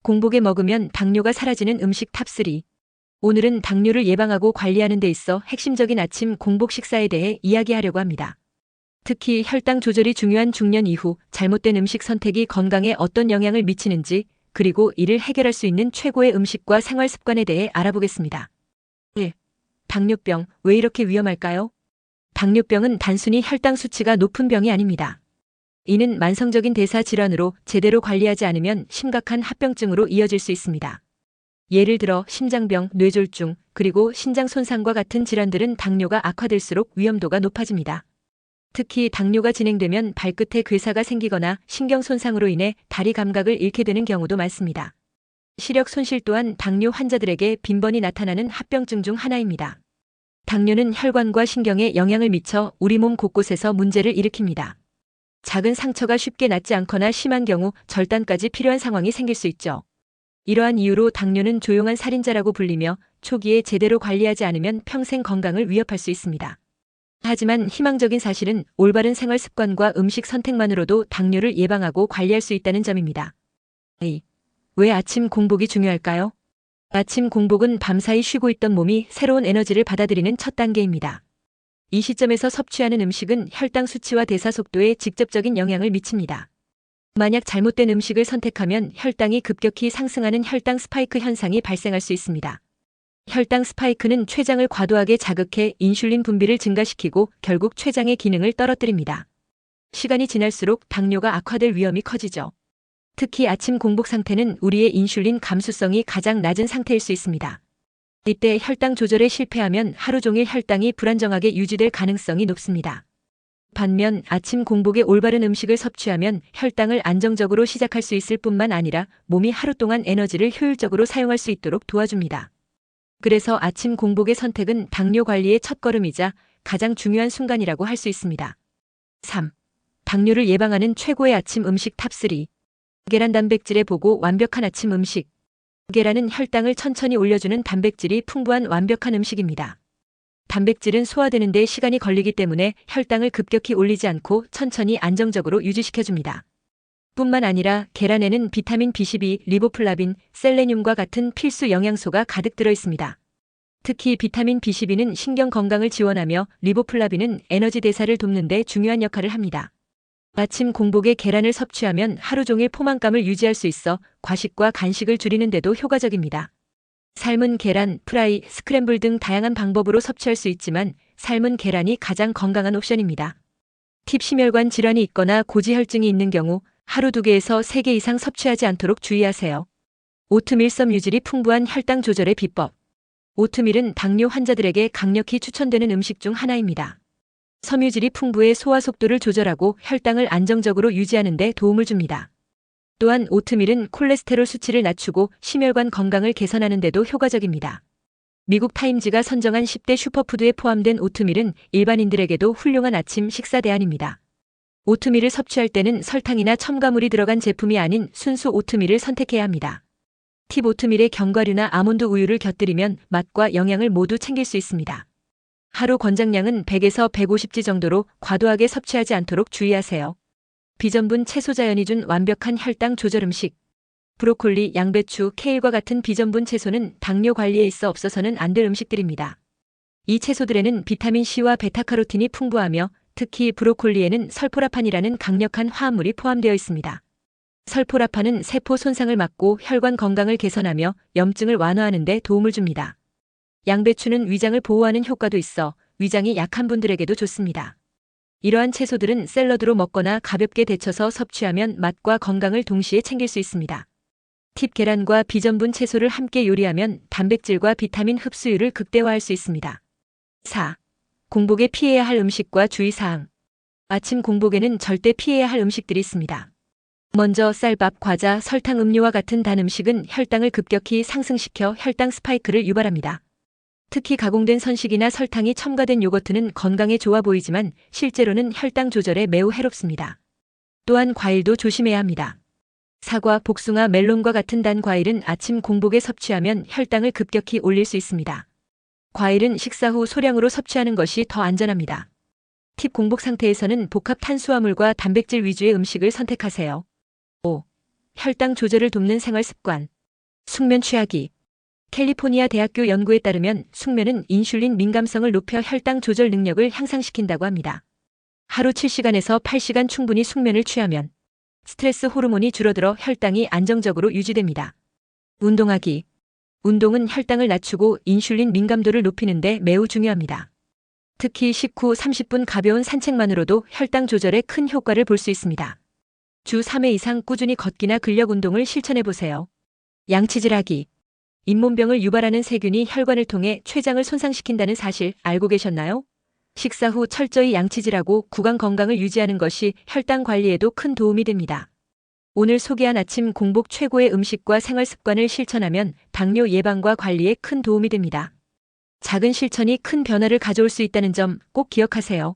공복에 먹으면 당뇨가 사라지는 음식 탑3. 오늘은 당뇨를 예방하고 관리하는 데 있어 핵심적인 아침 공복 식사에 대해 이야기하려고 합니다. 특히 혈당 조절이 중요한 중년 이후 잘못된 음식 선택이 건강에 어떤 영향을 미치는지, 그리고 이를 해결할 수 있는 최고의 음식과 생활 습관에 대해 알아보겠습니다. 1. 당뇨병, 왜 이렇게 위험할까요? 당뇨병은 단순히 혈당 수치가 높은 병이 아닙니다. 이는 만성적인 대사 질환으로 제대로 관리하지 않으면 심각한 합병증으로 이어질 수 있습니다. 예를 들어 심장병, 뇌졸중, 그리고 신장 손상과 같은 질환들은 당뇨가 악화될수록 위험도가 높아집니다. 특히 당뇨가 진행되면 발끝에 괴사가 생기거나 신경 손상으로 인해 다리 감각을 잃게 되는 경우도 많습니다. 시력 손실 또한 당뇨 환자들에게 빈번히 나타나는 합병증 중 하나입니다. 당뇨는 혈관과 신경에 영향을 미쳐 우리 몸 곳곳에서 문제를 일으킵니다. 작은 상처가 쉽게 낫지 않거나 심한 경우 절단까지 필요한 상황이 생길 수 있죠. 이러한 이유로 당뇨는 조용한 살인자라고 불리며 초기에 제대로 관리하지 않으면 평생 건강을 위협할 수 있습니다. 하지만 희망적인 사실은 올바른 생활 습관과 음식 선택만으로도 당뇨를 예방하고 관리할 수 있다는 점입니다. 왜 아침 공복이 중요할까요? 아침 공복은 밤사이 쉬고 있던 몸이 새로운 에너지를 받아들이는 첫 단계입니다. 이 시점에서 섭취하는 음식은 혈당 수치와 대사 속도에 직접적인 영향을 미칩니다. 만약 잘못된 음식을 선택하면 혈당이 급격히 상승하는 혈당 스파이크 현상이 발생할 수 있습니다. 혈당 스파이크는 췌장을 과도하게 자극해 인슐린 분비를 증가시키고 결국 췌장의 기능을 떨어뜨립니다. 시간이 지날수록 당뇨가 악화될 위험이 커지죠. 특히 아침 공복 상태는 우리의 인슐린 감수성이 가장 낮은 상태일 수 있습니다. 이때 혈당 조절에 실패하면 하루 종일 혈당이 불안정하게 유지될 가능성이 높습니다. 반면 아침 공복에 올바른 음식을 섭취하면 혈당을 안정적으로 시작할 수 있을 뿐만 아니라 몸이 하루 동안 에너지를 효율적으로 사용할 수 있도록 도와줍니다. 그래서 아침 공복의 선택은 당뇨 관리의 첫걸음이자 가장 중요한 순간이라고 할 수 있습니다. 3. 당뇨를 예방하는 최고의 아침 음식 탑3. 계란 단백질에 보고 완벽한 아침 음식. 계란은 혈당을 천천히 올려주는 단백질이 풍부한 완벽한 음식입니다. 단백질은 소화되는 데 시간이 걸리기 때문에 혈당을 급격히 올리지 않고 천천히 안정적으로 유지시켜줍니다. 뿐만 아니라 계란에는 비타민 B12, 리보플라빈, 셀레늄과 같은 필수 영양소가 가득 들어 있습니다. 특히 비타민 B12는 신경 건강을 지원하며 리보플라빈은 에너지 대사를 돕는 데 중요한 역할을 합니다. 아침 공복에 계란을 섭취하면 하루 종일 포만감을 유지할 수 있어 과식과 간식을 줄이는 데도 효과적입니다. 삶은 계란, 프라이, 스크램블 등 다양한 방법으로 섭취할 수 있지만 삶은 계란이 가장 건강한 옵션입니다. 심혈관 질환이 있거나 고지혈증이 있는 경우 하루 2개에서 3개 이상 섭취하지 않도록 주의하세요. 오트밀 섬유질이 풍부한 혈당 조절의 비법. 오트밀은 당뇨 환자들에게 강력히 추천되는 음식 중 하나입니다. 섬유질이 풍부해 소화 속도를 조절하고 혈당을 안정적으로 유지하는 데 도움을 줍니다. 또한 오트밀은 콜레스테롤 수치를 낮추고 심혈관 건강을 개선하는 데도 효과적입니다. 미국 타임즈가 선정한 10대 슈퍼푸드에 포함된 오트밀은 일반인들에게도 훌륭한 아침 식사 대안입니다. 오트밀을 섭취할 때는 설탕이나 첨가물이 들어간 제품이 아닌 순수 오트밀을 선택해야 합니다. 오트밀에 견과류나 아몬드 우유를 곁들이면 맛과 영양을 모두 챙길 수 있습니다. 하루 권장량은 100에서 150지 정도로 과도하게 섭취하지 않도록 주의하세요. 비전분 채소 자연이 준 완벽한 혈당 조절 음식. 브로콜리, 양배추, 케일과 같은 비전분 채소는 당뇨 관리에 있어 없어서는 안 될 음식들입니다. 이 채소들에는 비타민C와 베타카로틴이 풍부하며 특히 브로콜리에는 설포라판이라는 강력한 화합물이 포함되어 있습니다. 설포라판은 세포 손상을 막고 혈관 건강을 개선하며 염증을 완화하는 데 도움을 줍니다. 양배추는 위장을 보호하는 효과도 있어 위장이 약한 분들에게도 좋습니다. 이러한 채소들은 샐러드로 먹거나 가볍게 데쳐서 섭취하면 맛과 건강을 동시에 챙길 수 있습니다. 계란과 비전분 채소를 함께 요리하면 단백질과 비타민 흡수율을 극대화할 수 있습니다. 4. 공복에 피해야 할 음식과 주의사항. 아침 공복에는 절대 피해야 할 음식들이 있습니다. 먼저 쌀밥, 과자, 설탕, 음료와 같은 단 음식은 혈당을 급격히 상승시켜 혈당 스파이크를 유발합니다. 특히 가공된 선식이나 설탕이 첨가된 요거트는 건강에 좋아 보이지만 실제로는 혈당 조절에 매우 해롭습니다. 또한 과일도 조심해야 합니다. 사과, 복숭아, 멜론과 같은 단 과일은 아침 공복에 섭취하면 혈당을 급격히 올릴 수 있습니다. 과일은 식사 후 소량으로 섭취하는 것이 더 안전합니다. 공복 상태에서는 복합 탄수화물과 단백질 위주의 음식을 선택하세요. 5. 혈당 조절을 돕는 생활 습관. 숙면 취하기. 캘리포니아 대학교 연구에 따르면 숙면은 인슐린 민감성을 높여 혈당 조절 능력을 향상시킨다고 합니다. 하루 7시간에서 8시간 충분히 숙면을 취하면 스트레스 호르몬이 줄어들어 혈당이 안정적으로 유지됩니다. 운동하기. 운동은 혈당을 낮추고 인슐린 민감도를 높이는 데 매우 중요합니다. 특히 식후 30분 가벼운 산책만으로도 혈당 조절에 큰 효과를 볼 수 있습니다. 주 3회 이상 꾸준히 걷기나 근력 운동을 실천해 보세요. 양치질하기. 잇몸병을 유발하는 세균이 혈관을 통해 췌장을 손상시킨다는 사실 알고 계셨나요? 식사 후 철저히 양치질하고 구강 건강을 유지하는 것이 혈당 관리에도 큰 도움이 됩니다. 오늘 소개한 아침 공복 최고의 음식과 생활 습관을 실천하면 당뇨 예방과 관리에 큰 도움이 됩니다. 작은 실천이 큰 변화를 가져올 수 있다는 점 꼭 기억하세요.